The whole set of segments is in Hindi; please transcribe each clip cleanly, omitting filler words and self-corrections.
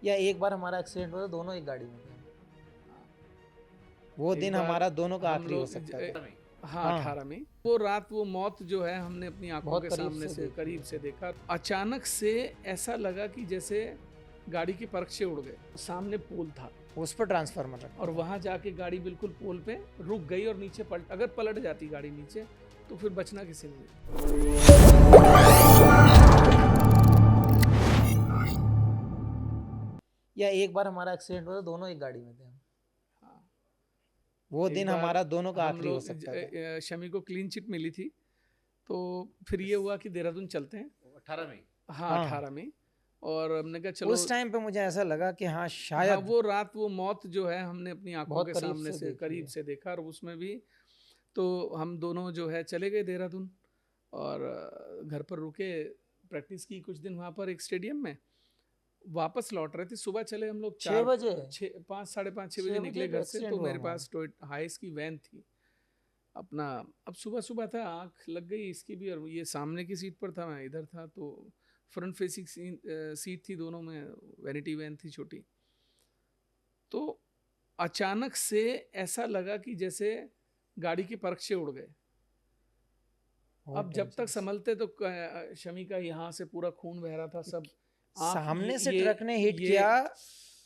या एक बार हमारा एक्सीडेंट हुआ था, दोनों एक गाड़ी में थे। वो एक दिन बार हमारा दोनों का हम आखिरी हो लोग सकता था। हाँ हाँ, 18 में वो रात वो मौत जो है हमने अपनी आंखों बहुत के करीब सामने से से देखी करीब है। से देखा। अचानक से ऐसा लगा कि जैसे गाड़ी के परखचे उड़ गए। सामने पोल था उस पर ट्रांसफार्मर रखा और था। वहां जाके गाड़ी बिल्कुल पोल पे रुक गई और नीचे पलट, अगर पलट जाती गाड़ी नीचे तो फिर बचना किसी ने नहीं। या एक बार हमारा एक्सीडेंट हुआ था, दोनों एक गाड़ी में थे। हाँ, वो एक दिन बार हमारा दोनों का हम आखिरी हो लोग सकता था। शमी को क्लीन चिट मिली थी, तो फिर ये हुआ कि देहरादून चलते हैं 18 में। हाँ हाँ, 18 में। और हमने कहा चलो। उस टाइम पे मुझे ऐसा लगा कि हाँ हाँ शायद वो रात वो मौत जो है हमने अपनी आंखों बहुत के करीब सामने से से देखी करीब है। से देखा। और उसमें भी तो हम दोनों जो है चले गए देहरादून और घर पर रुके, प्रैक्टिस की कुछ दिन वहाँ पर एक स्टेडियम में। वापस लौट रहे थे, सुबह चले हम लोग 6 चार बजे 5 साढ़े 5 6 बजे 6 निकले बजे घर से। एक्सीडेंट तो हुआ मेरे हमारा। पास हाइस की वैन थी अपना। अब सुबह सुबह था, आँख लग गई इसकी भी, और ये सामने की सीट पर था, मैं इधर था, तो फ्रंट फेसिंग सीट थी दोनों में, वैनिटी वैन थी छोटी। तो अचानक से ऐसा लगा कि जैसे गाड़ी के परखचे उड़ गए। बहुत अब जब तक डेंजरस। संभलते तो शमी का यहाँ से पूरा खून बह रहा था सब। आँख सामने से ट्रक ने हिट किया,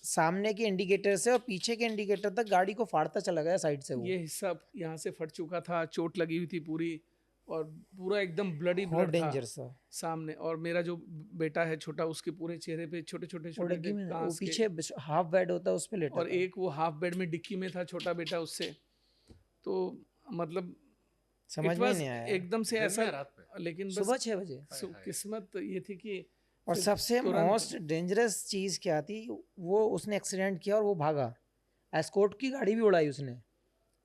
सामने के इंडिकेटर से और पीछे के इंडिकेटर तक गाड़ी को फाड़ता चला गया साइड से। वो ये हिस्सा यहाँ से फट चुका था, चोट लगी हुई थी पूरी, और पूरा एकदम ब्लडी बहुत ब्लड था डेंजरस था। सामने। और मेरा जो बेटा है छोटा, उसके पूरे चेहरे पे छोटे छोटे वो छोटे डग्गी में, वो कांस के। पीछे हाफ बेड होता है उस पे लेटा और था। एक वो हाफ बेड में डिक्की में था छोटा बेटा उससे। तो मतलब समझ इट में ही वाज नहीं आया। एकदम से दिन ऐसा। में रात में? लेकिन बस सुबह 6 बजे। हाय हाय। किस्मत ये थी कि और फिर सबसे तुरंत मोस्ट डेंजरस चीज क्या थी, वो उसने एक्सीडेंट किया और वो भागा। एस्कॉर्ट की गाड़ी भी उड़ाई उसने।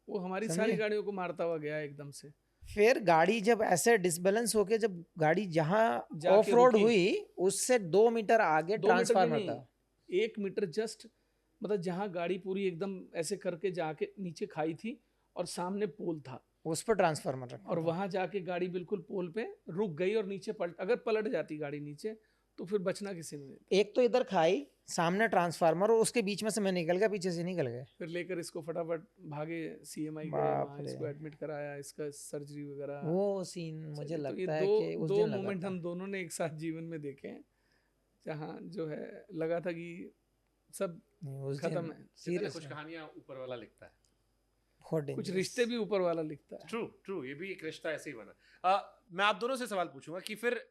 वो हमारी सारी समझे? गाड़ियों को मारता हुआ गया एकदम से। फिर गाड़ी जब ऐसे डिसबैलेंस होके, जब गाड़ी जहां ऑफ जाके रोड रुकी हुई, उससे 2 मीटर आगे 2 मीटर भी ट्रांसफार्मर नहीं, था। 1 मीटर जस्ट, मतलब जहाँ गाड़ी पूरी एकदम ऐसे करके जाके नीचे खाई थी और सामने पोल था। उस पर ट्रांसफार्मर रखा और था। वहां जाके गाड़ी बिल्कुल पोल पे रुक गई और नीचे पलट, अगर पलट जाती गाड़ी नीचे तो फिर बचना किसी ने नहीं था। एक तो इधर खाई, सामने ट्रांसफार्मर, और उसके बीच में से मैं निकल गया, पीछे से निकल गए। फिर लेकर इसको फटाफट भागे, सीएमआई गए, बाप वहाँ रे, इसको एडमिट कराया, इसका सर्जरी वगैरह। वो सीन मुझे तो ये लगता है दो कि उस दो दिन लगा मोमेंट था। हम दोनों ने एक साथ जीवन में देखे हैं, जहाँ जो है लगा था कि सब नहीं, उस खत्म दिन है। कहते हैं ना, कुछ सीरियस कहानियां ऊपर वाला लिखता है। बहुत कुछ डेंजरस। रिश्ते भी ऊपर वाला लिखता है। ट्रू ट्रू, ये भी एक रिश्ता ऐसे ही बना। मैं आप दोनों से सवाल पूछूंगा कि फिर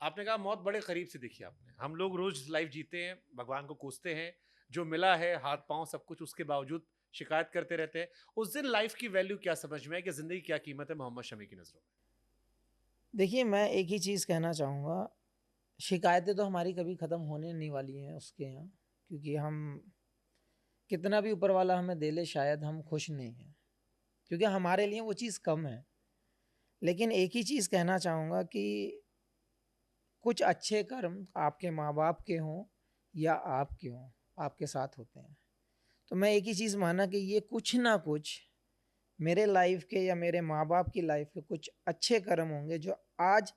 आपने कहा मौत बड़े करीब से देखी आपने। हम लोग रोज लाइफ जीते हैं, भगवान को कोसते हैं, जो मिला है हाथ पांव सब कुछ, उसके बावजूद शिकायत करते रहते हैं। उस दिन लाइफ की वैल्यू क्या समझ में है कि जिंदगी क्या कीमत है मोहम्मद शमी की नजरों में? देखिए, मैं एक ही चीज़ कहना चाहूँगा, शिकायतें तो हमारी कभी ख़त्म होने नहीं वाली हैं उसके यहाँ, क्योंकि हम कितना भी ऊपर वाला हमें दे ले, शायद हम खुश नहीं हैं, क्योंकि हमारे लिए वो चीज़ कम है। लेकिन एक ही चीज़ कहना चाहूँगा कि कुछ अच्छे कर्म आपके माँ बाप के हों या आपके हों, आपके साथ होते हैं। तो मैं एक ही चीज़ माना कि ये कुछ ना कुछ मेरे लाइफ के या मेरे माँ बाप की लाइफ के कुछ अच्छे कर्म होंगे जो आज,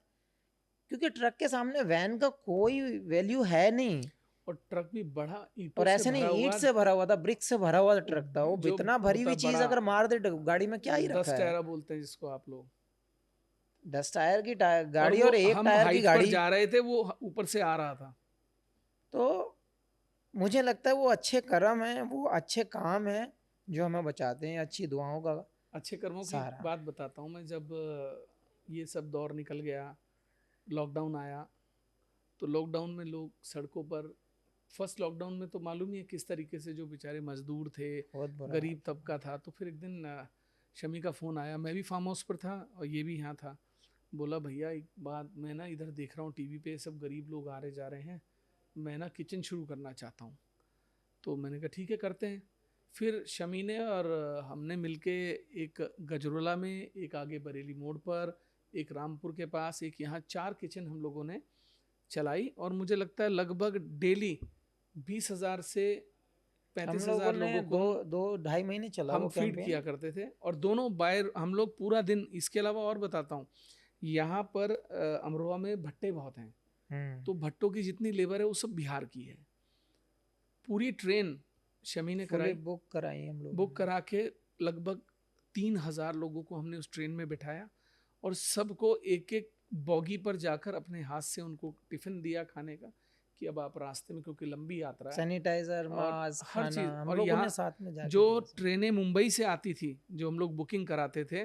क्योंकि ट्रक के सामने वैन का कोई वैल्यू है नहीं। और ट्रक भी बड़ा ईंटों और से ऐसे भरा नहीं, ईंट हुआ, से भरा हुआ था, ब्रिक से भरा हुआ ट्रक था। वो जो इतना भरी होता हुई चीज बड़ा अगर मार दे गाड़ी में, क्या ही रखा 10 है। टायरा बोलते हैं जिसको आप लोग। 10 टायर की और गाड़ी वो और एक हम टायर की हाइट पर गाड़ी। जा रहे थे, वो ऊपर से आ रहा था। तो मुझे लगता है वो अच्छे कर्म हैं, वो अच्छे काम हैं जो हमें बचाते हैं, अच्छी दुआओं का अच्छे कर्मों की सहारा। बात बताता हूँ मैं। जब ये सब दौर निकल गया, लॉकडाउन आया, तो लॉकडाउन में लोग सड़कों पर, फर्स्ट लॉकडाउन में तो मालूम ही है किस तरीके से जो बेचारे मजदूर थे, बहुत बुरा हाल गरीब था। तबका था। तो फिर एक दिन शमी का फ़ोन आया, मैं भी फार्म हाउस पर था और ये भी यहाँ था। बोला भैया एक बात, मैं ना इधर देख रहा हूँ टीवी पे सब गरीब लोग आ रहे जा रहे हैं, मैं ना किचन शुरू करना चाहता हूँ। तो मैंने कहा ठीक है करते हैं। फिर शमी ने और हमने मिलके एक गजरोला में, एक आगे बरेली मोड़ पर, एक रामपुर के पास, एक यहाँ, 4 किचन हम लोगों ने चलाई। और मुझे लगता है लगभग डेली 20,000 से हम 35,000 लोगों ने लोगों को दो दो 2.5 महीने चला हम वो फीड कैंपेन। किया करते थे। और दोनों बायर हम लोग पूरा दिन। इसके अलावा और बताता हूँ, यहाँ पर अमरोहा में भट्टे बहुत हैं, हम्म। तो भट्टों की जितनी लेबर है वो सब बिहार की है। पूरी ट्रेन शमी ने फुली कराई, बुक कराई हम लोग बुक करा के लगभग 3,000 लोगों को हमने उस ट्रेन में बिठाया और सबको एक एक बॉगी पर जाकर अपने हाथ से उनको टिफिन दिया खाने का कि अब आप रास्ते में, क्योंकि लंबी यात्रा है, सैनिटाइजर और मास्क हर खाना चीज़। हम और लोगों यहाँ ने साथ में जाके जो किया सब। ट्रेनें मुंबई से आती थी, जो हम लोग बुकिंग कराते थे,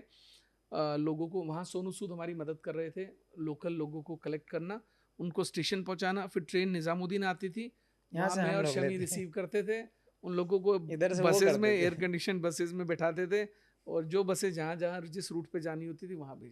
लोगों को वहाँ सोनू सूद हमारी मदद कर रहे थे, लोकल लोगों को कलेक्ट करना, उनको स्टेशन पहुँचाना, फिर ट्रेन निज़ामुद्दीन आती थी, यहाँ वहाँ से मैं हम और लोग शमी लेते रिसीव करते थे उन लोगों को, इधर से वो बसेस करते में, थे। एयर कंडीशन बसेस में बैठाते थे और जो बसें जहाँ जहाँ जिस रूट पे जानी होती थी वहाँ भेजते